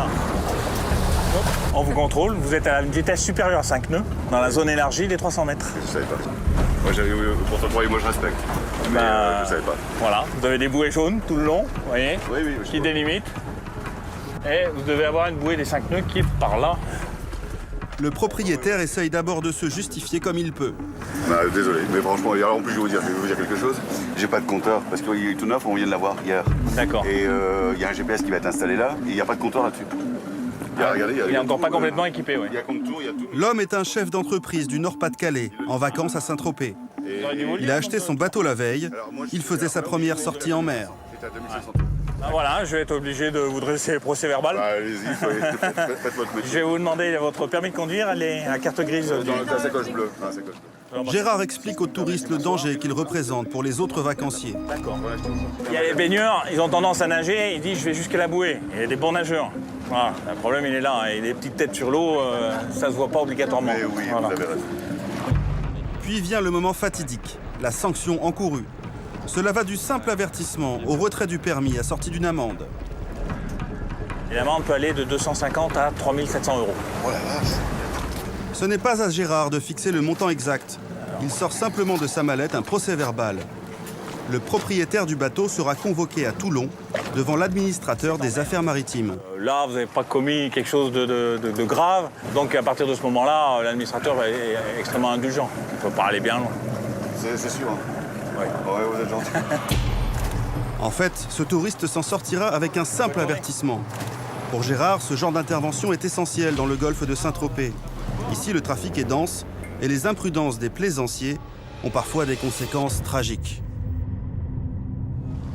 Voilà. On vous contrôle, vous êtes à une vitesse supérieure à 5 nœuds, dans la zone élargie des 300 mètres. Je savais pas. Moi, j'avais pourtant croyez, moi je respecte. Mais je savais pas. Voilà, vous avez des bouées jaunes tout le long, vous voyez, Oui, qui délimitent. Et vous devez avoir une bouée des 5 nœuds qui est par là. Le propriétaire essaye d'abord de se justifier comme il peut. Bah, désolé, mais franchement, alors en plus je vais vous dire quelque chose. J'ai pas de compteur, parce qu'il est tout neuf, on vient de l'avoir hier. D'accord. Et il y a un GPS qui va être installé là, et il n'y a pas de compteur là-dessus. Regardez, Il n'est encore pas complètement équipé, oui. Il y a compte tour, il y a tout. L'homme est un chef d'entreprise du Nord-Pas-de-Calais, en vacances à Saint-Tropez. Il a acheté son bateau la veille. Il faisait sa première sortie en mer. C'était à 2500. Ah, voilà, je vais être obligé de vous dresser le procès verbal. Bah, allez-y, faites votre Je métier. vais vous demander votre permis de conduire, elle est à carte grise. Dans la sacoche bleue. Dans la sacoche bleue. Gérard explique aux touristes le danger qu'il représente pour les autres vacanciers. D'accord. Il y a les baigneurs, ils ont tendance à nager, ils disent je vais jusqu'à la bouée. Il y a des bons nageurs. Voilà, le problème il est là. Et les petites têtes sur l'eau, ça se voit pas obligatoirement. Mais oui, Voilà. vous avez raison. Puis vient le moment fatidique, la sanction encourue. Cela va du simple avertissement au retrait du permis assorti d'une amende. Et l'amende peut aller de 250 à 3700 €. Oh la vache. Ce n'est pas à Gérard de fixer le montant exact. Il sort simplement de sa mallette un procès-verbal. Le propriétaire du bateau sera convoqué à Toulon devant l'administrateur des affaires maritimes. Là, vous n'avez pas commis quelque chose de grave. Donc à partir de ce moment-là, l'administrateur est extrêmement indulgent. Il ne faut pas aller bien loin. C'est sûr. Hein. Ouais. Ouais, vous êtes gentil. En fait, ce touriste s'en sortira avec un simple avertissement. Pour Gérard, ce genre d'intervention est essentiel dans le golfe de Saint-Tropez. Ici, le trafic est dense et les imprudences des plaisanciers ont parfois des conséquences tragiques.